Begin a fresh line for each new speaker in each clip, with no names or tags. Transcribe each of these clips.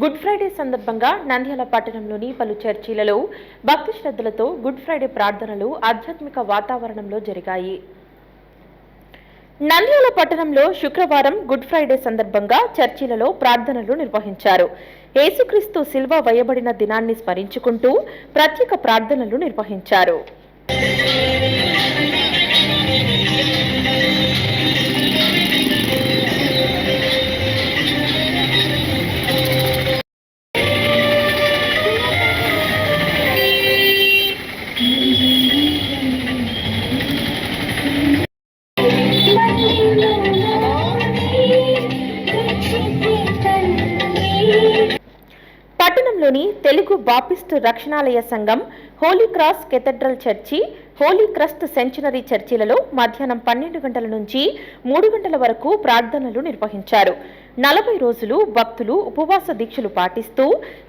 Good Friday సందర్భంగా నంద్యాల పట్టణంలోని పలు చర్చిలలో భక్తి శ్రద్ధలతో గుడ్ ఫ్రైడే ప్రార్థనలు ఆధ్యాత్మిక వాతావరణంలో జరిగాయి. నంద్యాల పట్టణంలో శుక్రవారం గుడ్ ఫ్రైడే సందర్భంగా చర్చిలలో ప్రార్థనలు నిర్వహించారు. యేసుక్రీస్తు శిల్వ వేయబడిన దినాన్ని స్మరించుకుంటూ ప్రత్యేక ప్రార్థనలు నిర్వహించారు. పట్టణంలోని తెలుగు బాప్టిస్టు రక్షణాలయ సంఘం, holy cross cathedral church, holy Christ centenary చర్చిలలో మధ్యాహ్నం 12 గంటల నుంచి 3 గంటల వరకు ప్రార్థనలు నిర్వహించారు. 40 రోజులు భక్తులు ఉపవాస దీక్షలు పాటిస్తూ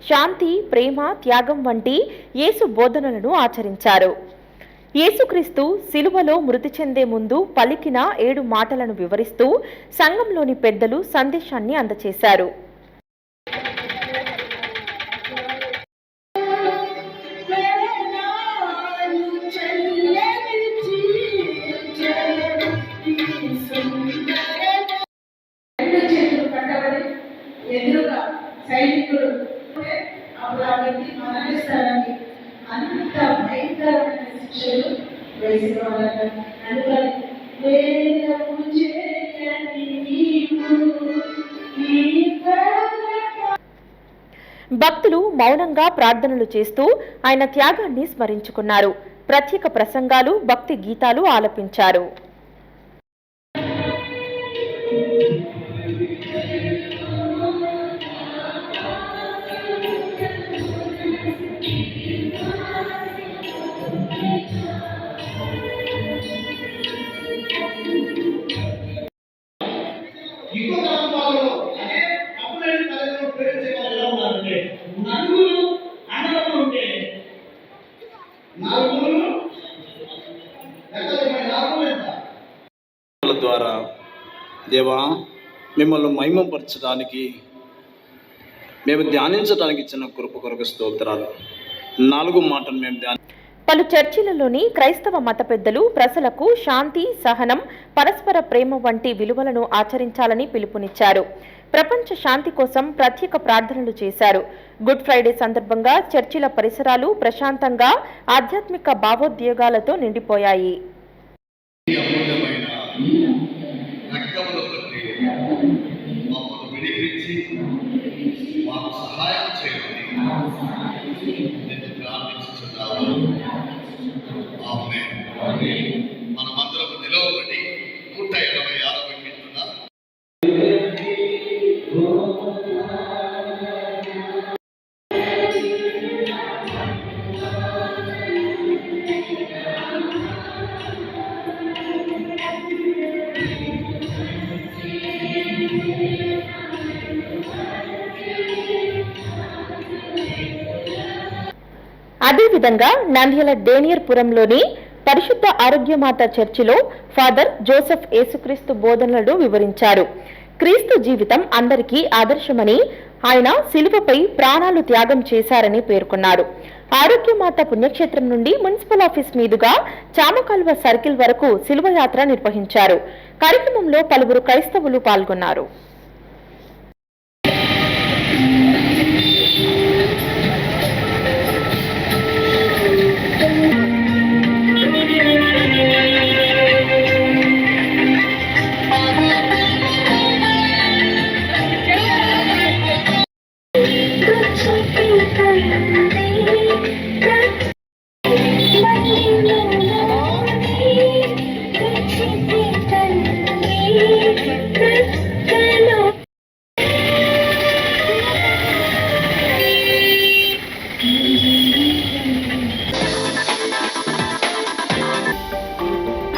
శాంతి, ప్రేమ, త్యాగం వంటి యేసు బోధనలను ఆచరించారు. యేసుక్రీస్తు సిలువలో మృతి చెందే ముందు పలికిన 7 మాటలను వివరిస్తూ సంఘంలోని పెద్దలు సందేశాన్ని అందజేశారు.
ఎదురుగా సైనికుడు అప్పుడు ఆ వ్యక్తి మరణిస్తారని అంత భయంకరమైన శిక్షలు వేసేవాళ్ళ. అందుకని
భక్తులు మౌనంగా ప్రార్థనలు చేస్తూ ఆయన త్యాగాన్ని స్మరించుకున్నారు. ప్రత్యేక ప్రసంగాలు, భక్తి గీతాలు ఆలపించారు.
ద్వారా దేవా మిమ్మల్ని మహిమపరచడానికి, మేము ధ్యానించడానికి ఇచ్చిన కృప కొరకు స్తోత్రాలు. 4 మాటలు మేము
పలు చర్చిలలోని క్రైస్తవ మత పెద్దలు ప్రజలకు శాంతి, సహనం, పరస్పర ప్రేమ వంటి విలువలను ఆచరించాలని పిలుపునిచ్చారు. ప్రపంచ శాంతి కోసం ప్రత్యేక ప్రార్థనలు చేశారు. గుడ్ ఫ్రైడే సందర్భంగా చర్చిల పరిసరాలు ప్రశాంతంగా ఆధ్యాత్మిక భావోద్వేగాలతో నిండిపోయాయి.
మనమందరం నిలవబడి 186వ కీర్తన
అదేవిధంగా నంద్యాల డేనియర్పురంలోని పరిశుద్ధ ఆరోగ్యమాత చర్చిలో ఫాదర్ జోసెఫ్ యేసుక్రీస్తు బోధనలను వివరించారు. క్రీస్తు జీవితం అందరికీ ఆదర్శమని, ఆయన శిలువపై ప్రాణాలు త్యాగం చేశారని పేర్కొన్నారు. ఆరోగ్యమాత పుణ్యక్షేత్రం నుండి మున్సిపల్ ఆఫీస్ మీదుగా చామకాల్వ సర్కిల్ వరకు శిలువయాత్ర నిర్వహించారు. కార్యక్రమంలో పలువురు క్రైస్తవులు పాల్గొన్నారు.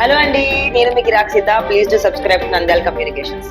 హలో అండి, నేను మీకు Rakshitha. Please do subscribe to Nandyal communications.